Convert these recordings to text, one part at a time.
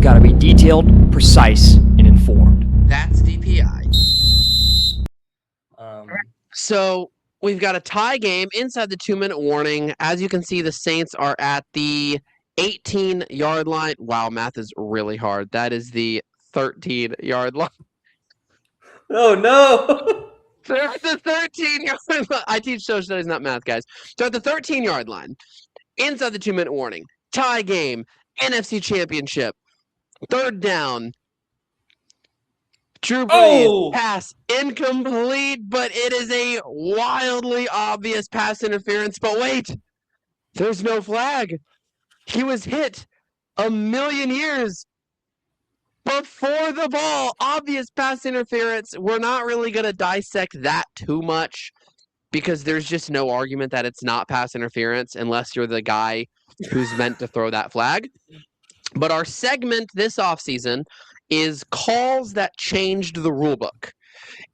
got to be detailed, precise, and informed. That's DPI. So we've got a tie game inside the 2-minute warning. As you can see, the Saints are at the 18-yard line. Wow, math is really hard. That is the 13-yard line. Oh, no. They're at the 13-yard line. I teach social studies, not math, guys. So at the 13-yard line, inside the 2-minute warning, tie game, NFC Championship, third down. Drew Brees, pass incomplete, but it is a wildly obvious pass interference. But wait, there's no flag. He was hit a million years before the ball. Obvious pass interference. We're not really going to dissect that too much because there's just no argument that it's not pass interference unless you're the guy who's meant to throw that flag. But our segment this offseason is calls that changed the rule book.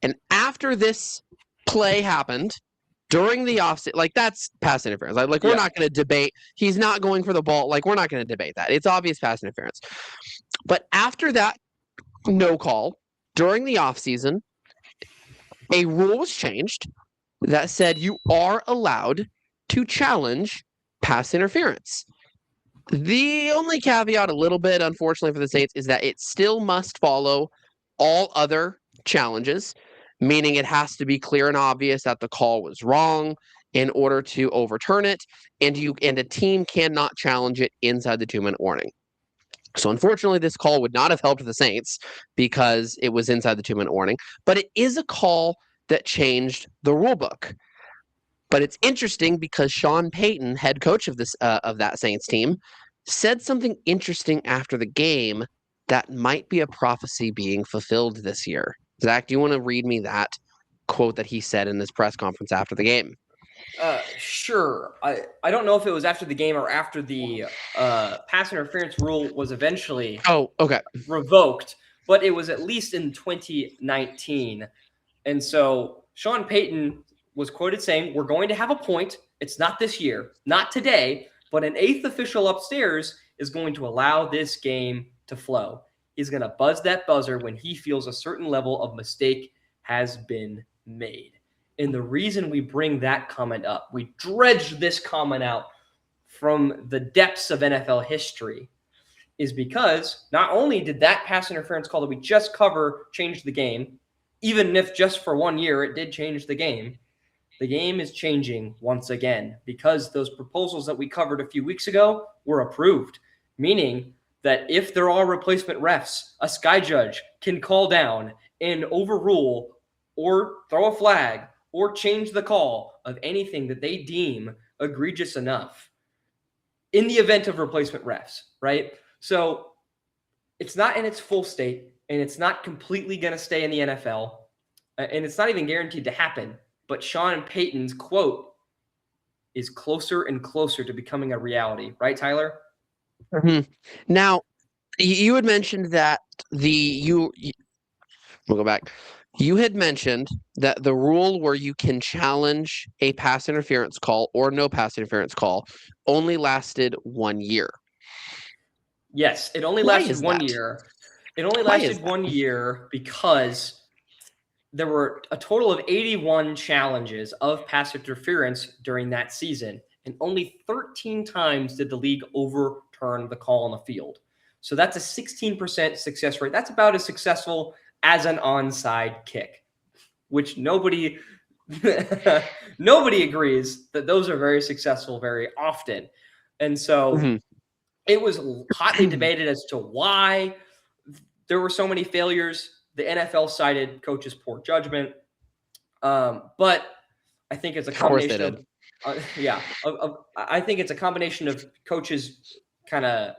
And after this play happened, during the offseason, like that's pass interference. Like we're not going to debate. He's not going for the ball. Like we're not going to debate that. It's obvious pass interference. But after that no call, during the offseason, a rule was changed that said you are allowed to challenge pass interference. The only caveat a little bit, unfortunately for the Saints, is that it still must follow all other challenges, meaning it has to be clear and obvious that the call was wrong in order to overturn it, and a team cannot challenge it inside the 2-minute warning. So unfortunately, this call would not have helped the Saints because it was inside the 2-minute warning, but it is a call that changed the rule book. But it's interesting because Sean Payton, head coach of that Saints team, said something interesting after the game that might be a prophecy being fulfilled this year. Zach, do you want to read me that quote that he said in this press conference after the game? Sure. I don't know if it was after the game or after the pass interference rule was eventually revoked, but it was at least in 2019. And so Sean Payton was quoted saying, "We're going to have a point. It's not this year, not today, but an eighth official upstairs is going to allow this game to flow. He's going to buzz that buzzer when he feels a certain level of mistake has been made." And the reason we bring that comment up, we dredge this comment out from the depths of NFL history, is because not only did that pass interference call that we just covered change the game, even if just for 1 year it did change the game is changing once again because those proposals that we covered a few weeks ago were approved, meaning that if there are replacement refs, a sky judge can call down and overrule or throw a flag or change the call of anything that they deem egregious enough in the event of replacement refs, right? So it's not in its full state, and it's not completely going to stay in the NFL, and it's not even guaranteed to happen. But Sean Payton's quote is closer and closer to becoming a reality, right, Tyler? Mm-hmm. Now, you had mentioned that we'll go back. You had mentioned that the rule where you can challenge a pass interference call or no pass interference call only lasted 1 year. Yes, it only lasted 1 year. It only lasted 1 year because there were a total of 81 challenges of pass interference during that season, and only 13 times did the league overturn the call on the field. So that's a 16% success rate. That's about as successful as an onside kick, which nobody agrees that those are very successful very often. And so it was hotly debated as to why there were so many failures. The NFL cited coaches' poor judgment, but I think it's a combination of I think it's a combination of coaches kind of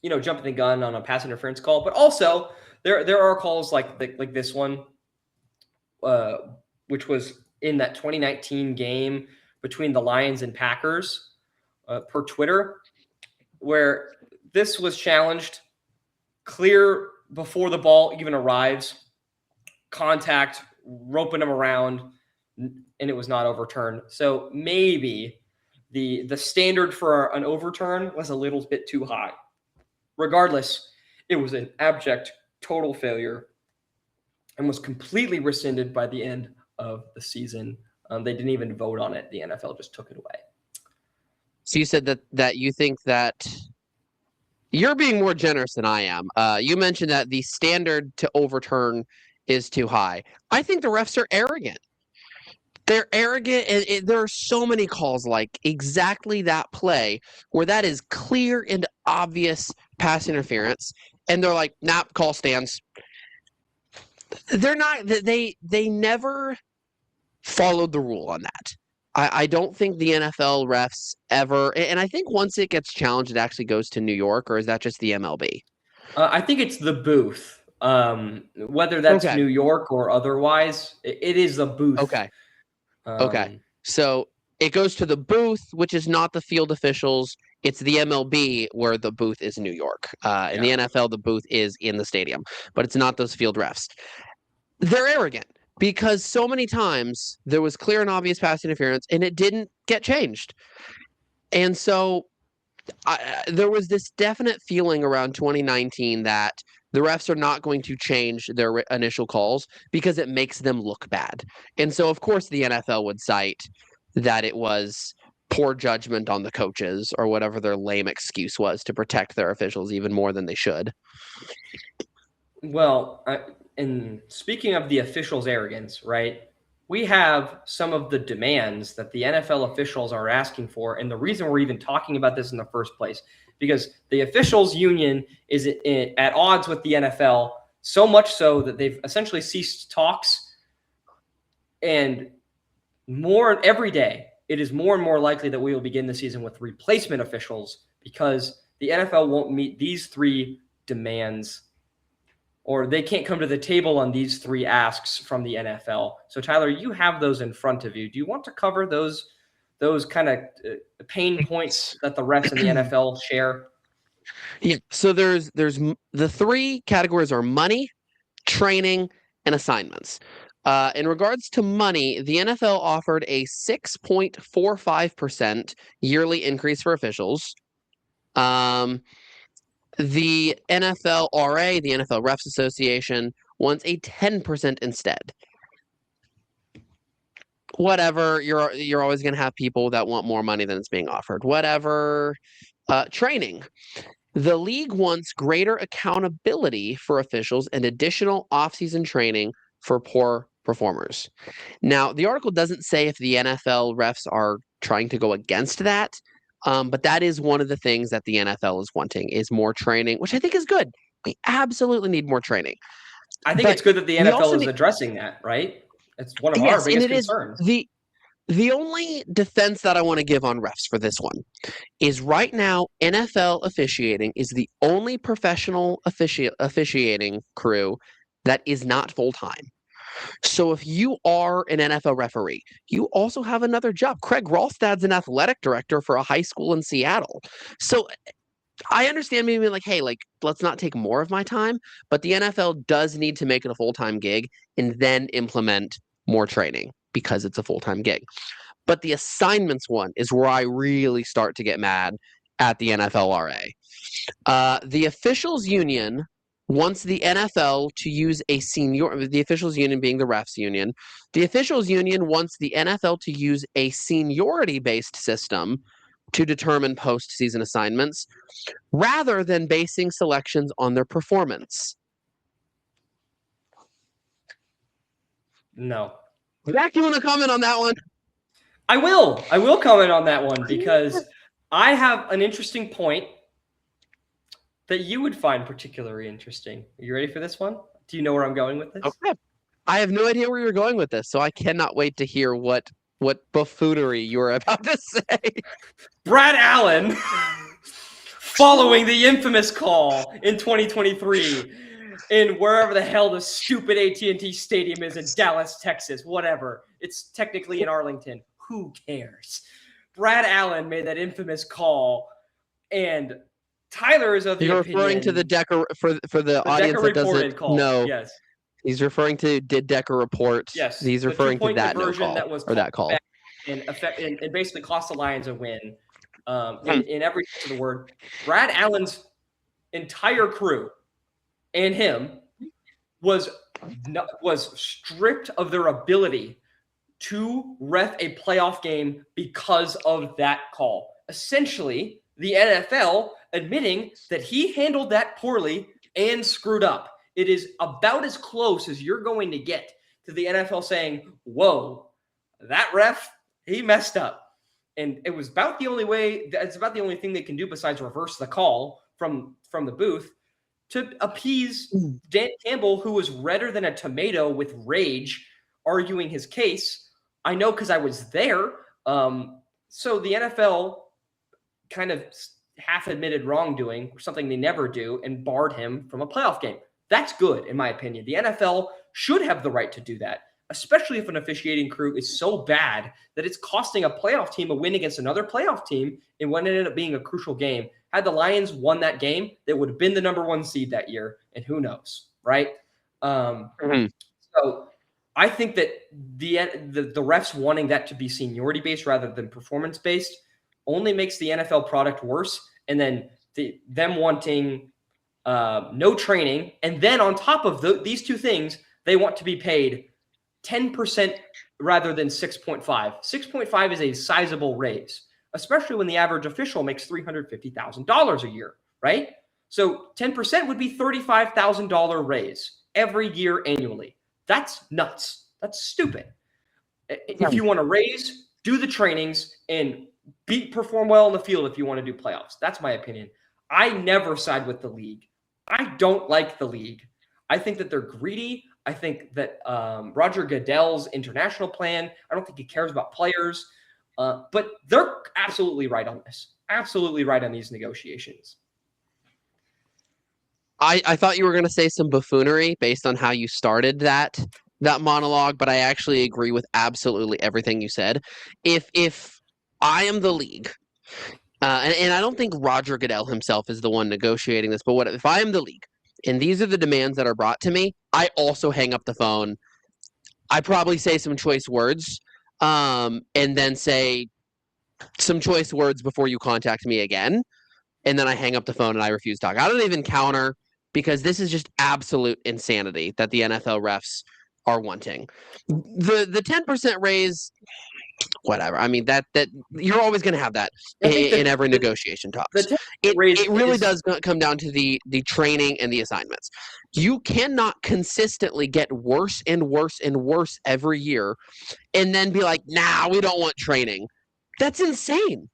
jumping the gun on a pass interference call, but also there are calls like this one, which was in that 2019 game between the Lions and Packers, per Twitter, where this was challenged clear before the ball even arrives, contact, roping him around, and it was not overturned. So maybe the standard for an overturn was a little bit too high. Regardless, it was an abject, total failure and was completely rescinded by the end of the season. They didn't even vote on it. The NFL just took it away. So you said that you think that you're being more generous than I am. You mentioned that the standard to overturn is too high. I think the refs are arrogant. They're arrogant, and there are so many calls like exactly that play where that is clear and obvious pass interference, and they're like, "Nah, call stands." They're not. They never followed the rule on that. I don't think the NFL refs ever, and I think once it gets challenged, it actually goes to New York, or is that just the MLB? I think it's the booth. Whether that's New York or otherwise, it is the booth. Okay. So it goes to the booth, which is not the field officials. It's the MLB where the booth is New York. In the NFL, the booth is in the stadium, but it's not those field refs. They're arrogant because so many times there was clear and obvious pass interference and it didn't get changed. And so there was this definite feeling around 2019 that the refs are not going to change their initial calls because it makes them look bad. And so, of course, the NFL would cite that it was poor judgment on the coaches or whatever their lame excuse was to protect their officials even more than they should. Well, and speaking of the officials' arrogance, right? We have some of the demands that the NFL officials are asking for. And the reason we're even talking about this in the first place, because the officials union is at odds with the NFL, so much so that they've essentially ceased talks. And more every day, it is more and more likely that we will begin the season with replacement officials because the NFL won't meet these three demands, or they can't come to the table on these three asks from the NFL. So, Tyler, you have those in front of you. Do you want to cover those kind of pain points that the refs in the NFL share? Yeah. So there's the three categories are money, training, and assignments. In regards to money, the NFL offered a 6.45% yearly increase for officials. The NFLRA, the NFL Refs Association, wants a 10% instead. Whatever, you're always going to have people that want more money than it's being offered. Whatever. Training. The league wants greater accountability for officials and additional off-season training for poor performers. Now, the article doesn't say if the NFL refs are trying to go against that, but that is one of the things that the NFL is wanting, is more training, which I think is good. We absolutely need more training. I think it's good that the NFL is addressing that, right? It's one of our biggest concerns. The only defense that I want to give on refs for this one is right now, NFL officiating is the only professional officiating crew that is not full-time. So if you are an NFL referee, you also have another job. Craig Rolstad's an athletic director for a high school in Seattle. So I understand maybe like, hey, like, let's not take more of my time, but the NFL does need to make it a full-time gig and then implement more training because it's a full-time gig. But the assignments one is where I really start to get mad at the NFLRA. The officials union wants the NFL to use the officials union being the refs union, the officials union wants the NFL to use a seniority-based system to determine postseason assignments rather than basing selections on their performance. No. Zach, you want to comment on that one? I will comment on that one because I have an interesting point that you would find particularly interesting. Are you ready for this one? Do you know where I'm going with this? Okay. I have no idea where you're going with this, so I cannot wait to hear what buffoonery you were about to say. Brad Allen, following the infamous call in 2023 in wherever the hell the stupid AT&T Stadium is in Dallas, Texas, whatever. It's technically in Arlington. Who cares? Brad Allen made that infamous call, and Tyler is of the opinion. You're referring to the Decker for the audience that doesn't know. Yes. He's referring to did Decker report. Yes. He's referring to that no call that was or that call. And basically cost the Lions a win. In every sense of the word. Brad Allen's entire crew and him was stripped of their ability to ref a playoff game because of that call. Essentially, the NFL admitting that he handled that poorly and screwed up. It is about as close as you're going to get to the NFL saying, whoa, that ref, he messed up. And it was about the only way, it's about the only thing they can do besides reverse the call from the booth to appease Dan Campbell, who was redder than a tomato with rage, arguing his case. I know because I was there. So the NFL kind of half admitted wrongdoing, something they never do, and barred him from a playoff game. That's good, in my opinion. The NFL should have the right to do that, especially if an officiating crew is so bad that it's costing a playoff team a win against another playoff team in what ended up being a crucial game. Had the Lions won that game, they would have been the number 1 seed that year, and who knows, right? So I think that the refs wanting that to be seniority-based rather than performance-based only makes the NFL product worse, and then them wanting no training, and then on top of these two things, they want to be paid 10% rather than 6.5. 6.5 is a sizable raise, especially when the average official makes $350,000 a year, right? So 10% would be $35,000 raise every year annually. That's nuts. That's stupid. If you want to raise, do the trainings and perform well in the field if you want to do playoffs. That's my opinion. I never side with the league. I don't like the league. I think that they're greedy. I think that Roger Goodell's international plan, I don't think he cares about players. But they're absolutely right on this. Absolutely right on these negotiations. I thought you were going to say some buffoonery based on how you started that monologue, but I actually agree with absolutely everything you said. If I am the league, and I don't think Roger Goodell himself is the one negotiating this, but if I am the league, and these are the demands that are brought to me, I also hang up the phone. I probably say some choice words, and then say some choice words before you contact me again, and then I hang up the phone and I refuse to talk. I don't even counter, because this is just absolute insanity that the NFL refs are wanting. The 10% raise, whatever. I mean, that you're always going to have that in every negotiation talks. It really does come down to the training and the assignments. You cannot consistently get worse and worse and worse every year and then be like, nah, we don't want training. That's insane.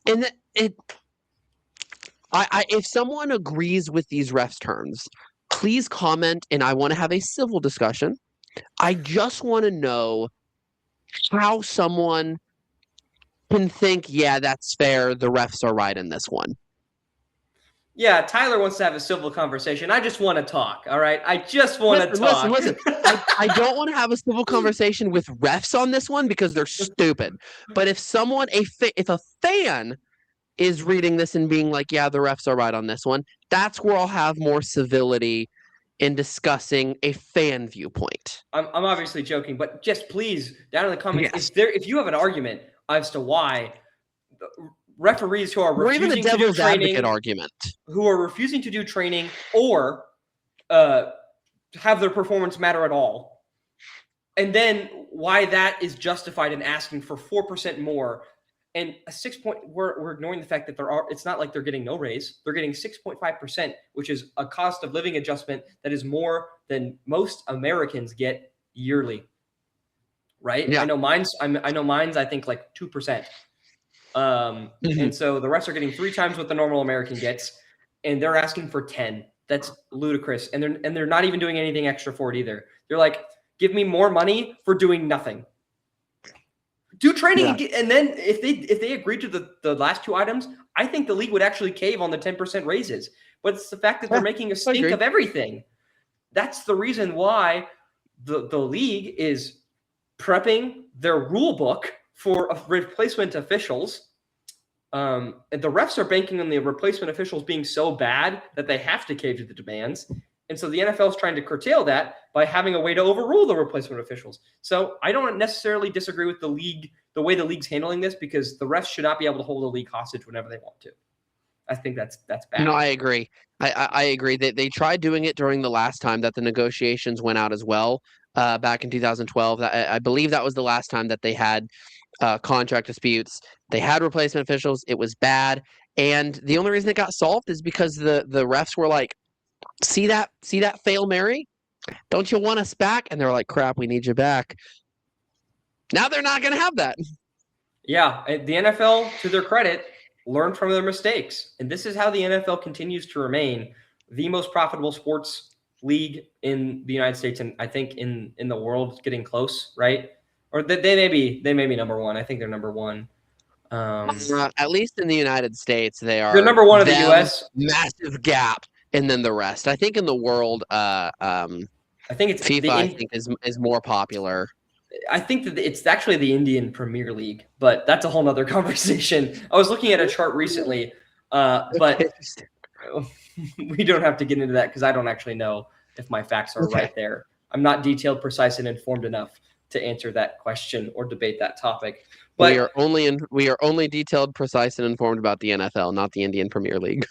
And if someone agrees with these refs terms, please comment, and I want to have a civil discussion. I just want to know how someone can think, yeah, that's fair, the refs are right in this one. Yeah, Tyler wants to have a civil conversation. I just want to talk, all right? I just want to talk. Listen. I don't want to have a civil conversation with refs on this one because they're stupid. But if if a fan is reading this and being like, yeah, the refs are right on this one, that's where I'll have more civility in discussing a fan viewpoint. I'm obviously joking, but just please, down in the comments, if you have an argument as to why referees who are refusing to do training, who are refusing to do training or have their performance matter at all, and then why that is justified in asking for 4% more. And a 6 point, we're ignoring the fact that it's not like they're getting no raise. They're getting 6.5%, which is a cost of living adjustment that is more than most Americans get yearly. Right? Yeah. I know mine's, I think like 2%. And so the refs are getting 3 times what the normal American gets, and they're asking for 10. That's ludicrous. And they're not even doing anything extra for it either. They're like, give me more money for doing nothing. Do training, and then if they agree to the last 2 items, I think the league would actually cave on the 10% raises. But it's the fact that they're making a stink of everything. That's the reason why the league is prepping their rule book for replacement officials. And the refs are banking on the replacement officials being so bad that they have to cave to the demands. And so the NFL is trying to curtail that by having a way to overrule the replacement officials. So I don't necessarily disagree with the league, the way the league's handling this, because the refs should not be able to hold the league hostage whenever they want to. I think that's bad. No, I agree. I agree that they tried doing it during the last time that the negotiations went out as well, back in 2012. I believe that was the last time that they had contract disputes. They had replacement officials. It was bad, and the only reason it got solved is because the refs were like, see that fail Mary? Don't you want us back? And they're like, crap, we need you back. Now they're not going to have that. Yeah, the NFL, to their credit, learned from their mistakes. And this is how the NFL continues to remain the most profitable sports league in the United States, and I think in the world. It's getting close, right? Or they may be number one. I think they're number one. At least in the United States, they are. They're number one in the U.S. Massive gap, and then the rest. I think in the world, I think it's FIFA. I think is more popular. I think that it's actually the Indian Premier League, but that's a whole nother conversation. I was looking at a chart recently, but we don't have to get into that because I don't actually know if my facts are right there. I'm not detailed, precise, and informed enough to answer that question or debate that topic. But we are only detailed, precise, and informed about the NFL, not the Indian Premier League.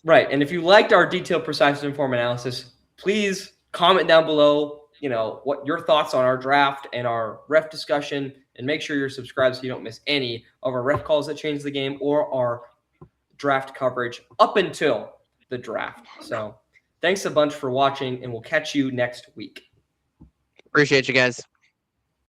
Right. And if you liked our detailed, precise, and informed analysis, please comment down below, what your thoughts on our draft and our ref discussion, and make sure you're subscribed so you don't miss any of our ref calls that change the game or our draft coverage up until the draft. So thanks a bunch for watching, and we'll catch you next week. Appreciate you guys.